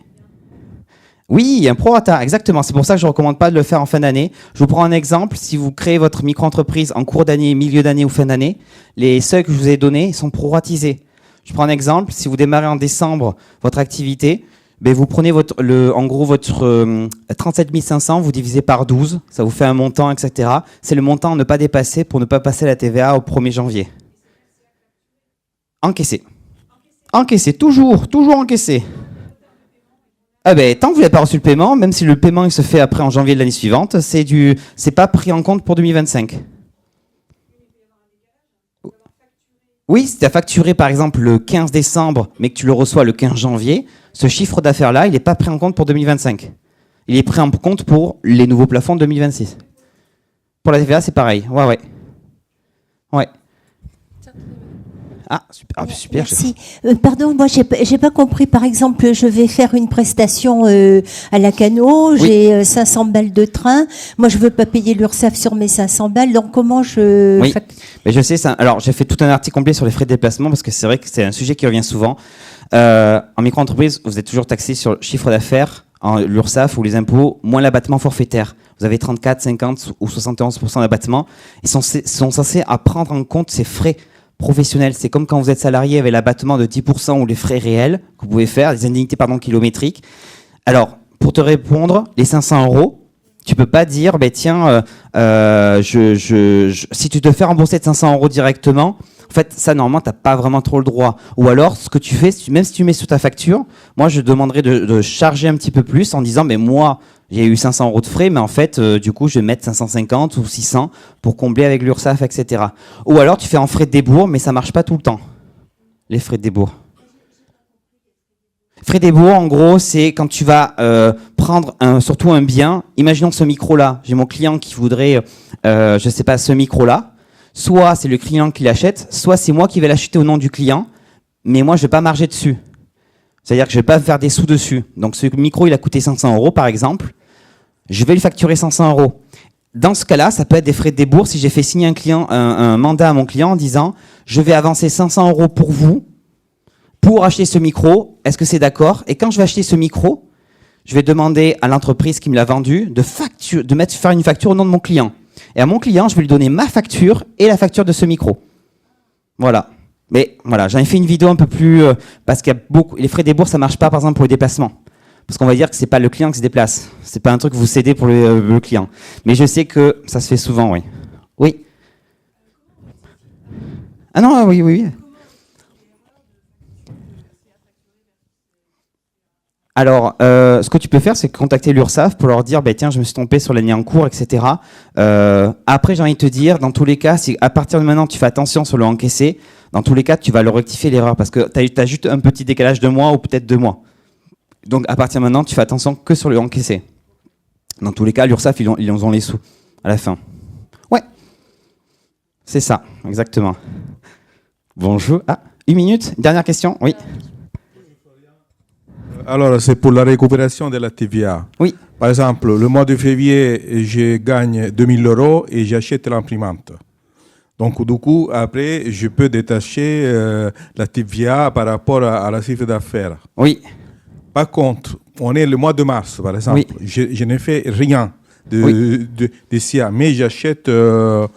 Oui, il y a un prorata, exactement. C'est pour ça que je ne recommande pas de le faire en fin d'année. Je vous prends un exemple. Si vous créez votre micro-entreprise en cours d'année, milieu d'année ou fin d'année, les seuils que je vous ai donnés sont proratisés. Je prends un exemple. Si vous démarrez en décembre votre activité, ben vous prenez en gros votre 37 500, vous divisez par 12, ça vous fait un montant, etc. C'est le montant à ne pas dépasser pour ne pas passer la TVA au 1er janvier. Encaissé. Encaissé, toujours encaissé. Ah ben, tant que vous n'avez pas reçu le paiement, même si le paiement il se fait après en janvier de l'année suivante, c'est pas pris en compte pour 2025. Oui, si tu as facturé par exemple le 15 décembre, mais que tu le reçois le 15 janvier, ce chiffre d'affaires-là, il n'est pas pris en compte pour 2025. Il est pris en compte pour les nouveaux plafonds de 2026. Pour la TVA, c'est pareil. Ouais. Ah, super. Super. Merci. Pardon, moi, j'ai pas compris. Par exemple, je vais faire une prestation à la Cano, j'ai 500 balles de train. Moi, je veux pas payer l'URSSAF sur mes 500 balles. Donc, comment je... Oui, mais je sais ça. Alors, j'ai fait tout un article complet sur les frais de déplacement parce que c'est vrai que c'est un sujet qui revient souvent. En micro-entreprise, vous êtes toujours taxé sur le chiffre d'affaires, l'URSSAF ou les impôts, moins l'abattement forfaitaire. Vous avez 34, 50 ou 71% d'abattement. Ils sont censés à prendre en compte ces frais professionnels. C'est comme quand vous êtes salarié avec l'abattement de 10% ou les frais réels que vous pouvez faire, les indemnités kilométriques. Alors, pour te répondre, les 500 €, tu peux pas dire, ben tiens, si tu te fais rembourser de 500 € directement, en fait, ça, normalement, t'as pas vraiment trop le droit. Ou alors, ce que tu fais, même si tu mets sur ta facture, moi, je demanderais de charger un petit peu plus en disant, mais moi, j'ai eu 500 € de frais, mais en fait, du coup, je vais mettre 550 ou 600 pour combler avec l'URSSAF, etc. Ou alors, tu fais en frais de débours, mais ça marche pas tout le temps, les frais de débours. Frais de débours, en gros, c'est quand tu vas prendre surtout un bien. Imaginons ce micro-là. J'ai mon client qui voudrait, je sais pas, ce micro-là. Soit c'est le client qui l'achète, soit c'est moi qui vais l'acheter au nom du client, mais moi, je vais pas marger dessus. C'est-à-dire que je vais pas faire des sous dessus. Donc, ce micro, il a coûté 500 €, par exemple. Je vais lui facturer 500 €. Dans ce cas-là, ça peut être des frais de débours si j'ai fait signer un mandat à mon client en disant « Je vais avancer 500 € pour vous, pour acheter ce micro, est-ce que c'est d'accord ?» Et quand je vais acheter ce micro, je vais demander à l'entreprise qui me l'a vendu de faire une facture au nom de mon client. Et à mon client, je vais lui donner ma facture et la facture de ce micro. Voilà. Mais voilà, j'en ai fait une vidéo un peu plus... parce qu'il y a beaucoup... Les frais de débours, ça marche pas, par exemple, pour les déplacements. Parce qu'on va dire que c'est pas le client qui se déplace. C'est pas un truc que vous cédez pour le client. Mais je sais que ça se fait souvent, oui. Oui. Ah non, oui. Alors, ce que tu peux faire, c'est contacter l'URSSAF pour leur dire, tiens, je me suis trompé sur l'année en cours, etc. Après, j'ai envie de te dire, dans tous les cas, si à partir de maintenant, tu fais attention sur le encaissé, dans tous les cas, tu vas le rectifier l'erreur parce que tu as juste un petit décalage de mois ou peut-être 2 mois. Donc, à partir de maintenant, tu fais attention que sur le encaissé. Dans tous les cas, l'URSSAF, ils ont les sous. à la fin. Ouais. C'est ça, exactement. Bonjour. Ah, 1 minute. Dernière question. Oui. Alors, c'est pour la récupération de la TVA. Oui. Par exemple, le mois de février, je gagne 2000 € et j'achète l'imprimante. Donc, du coup, après, je peux détacher la TVA par rapport à la chiffre d'affaires. Oui. Par contre, on est le mois de mars, par exemple. Oui. Je n'ai fait rien de SIA, mais j'achète un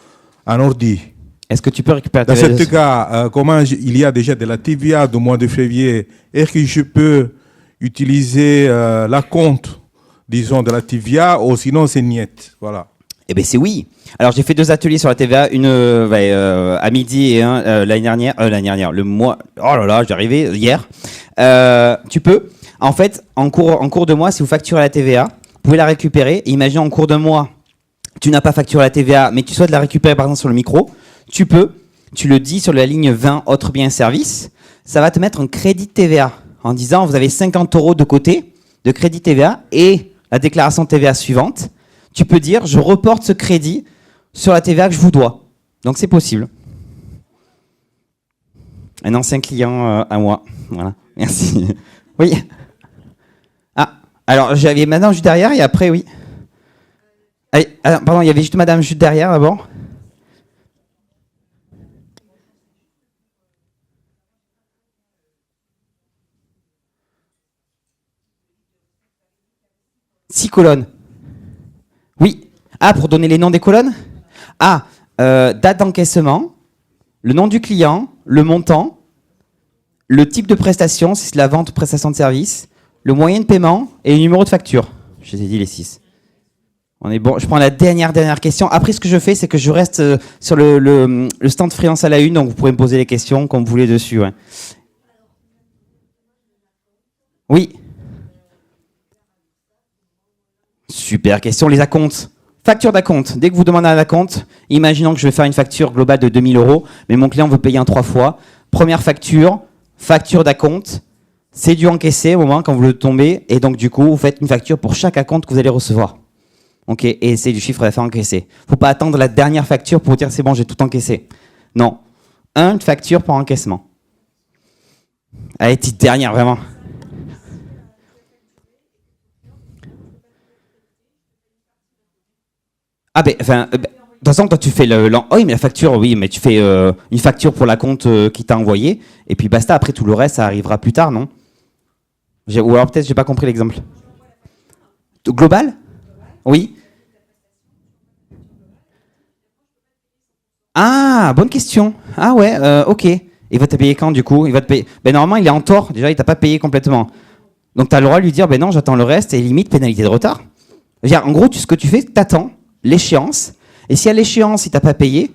ordi. Est-ce que tu peux récupérer Dans ce cas, comment il y a déjà de la TVA du mois de février, est-ce que je peux utiliser la compte, disons, de la TVA, ou sinon c'est niet? Voilà. Eh bien, c'est oui. Alors, j'ai fait 2 ateliers sur la TVA, une à midi et un l'année dernière, le mois. Oh là là, j'y arrivais hier. Tu peux. En fait, en cours de mois, si vous facturez la TVA, vous pouvez la récupérer. Et imaginez en cours de mois, tu n'as pas facturé la TVA, mais tu souhaites la récupérer par exemple sur le micro. Tu peux. Tu le dis sur la ligne 20 autres biens et services. Ça va te mettre un crédit de TVA en disant vous avez 50 € de côté de crédit TVA et la déclaration de TVA suivante. Tu peux dire je reporte ce crédit sur la TVA que je vous dois. Donc c'est possible. Un ancien client à moi. Voilà. Merci. Oui. Ah, alors j'avais madame juste derrière et après oui. Allez, pardon, il y avait juste madame juste derrière d'abord. Six colonnes. Oui. Ah, pour donner les noms des colonnes? Ah, date d'encaissement, le nom du client, le montant, le type de prestation, si c'est la vente ou prestation de service, le moyen de paiement et le numéro de facture. Je vous ai dit les 6. On est bon. Je prends la dernière question. Après, ce que je fais, c'est que je reste sur le stand Freelance à la une, donc vous pourrez me poser les questions comme vous voulez dessus. Ouais. Oui. Super question. Les acomptes. Facture d'acompte. Dès que vous demandez un acompte, imaginons que je vais faire une facture globale de 2000 €, mais mon client veut payer en 3 fois. Première facture d'acompte, c'est dû encaisser au moment quand vous le tombez, et donc du coup, vous faites une facture pour chaque acompte que vous allez recevoir. Ok, et c'est du chiffre d'affaires encaissé. Faut pas attendre la dernière facture pour dire c'est bon, j'ai tout encaissé. Non, une facture par encaissement. Allez, petite dernière, vraiment. Ah ben, enfin, de toute façon, toi tu fais oui, mais la facture, oui, mais tu fais une facture pour la compte qui t'a envoyé, et puis basta. Après tout le reste, ça arrivera plus tard, non? Ou alors peut-être j'ai pas compris l'exemple. Global? Oui. Ah, bonne question. Ah ouais, ok. Il va te payer quand du coup? Il va te payer. Ben normalement, il est en tort. Déjà, il t'a pas payé complètement. Donc tu as le droit de lui dire, ben non, j'attends le reste et limite pénalité de retard. En gros, ce que tu fais, t'attends l'échéance. Et si à l'échéance, il t'a pas payé,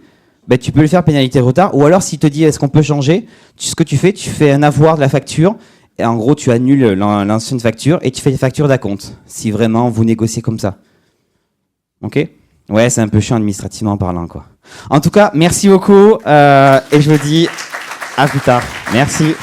ben tu peux lui faire pénalité de retard. Ou alors, s'il te dit, est-ce qu'on peut changer? Ce que tu fais un avoir de la facture. Et en gros, tu annules l'ancienne facture et tu fais des factures d'acompte. Si vraiment vous négociez comme ça. Ok? Ouais, c'est un peu chiant administrativement parlant, quoi. En tout cas, merci beaucoup. Et je vous dis à plus tard. Merci.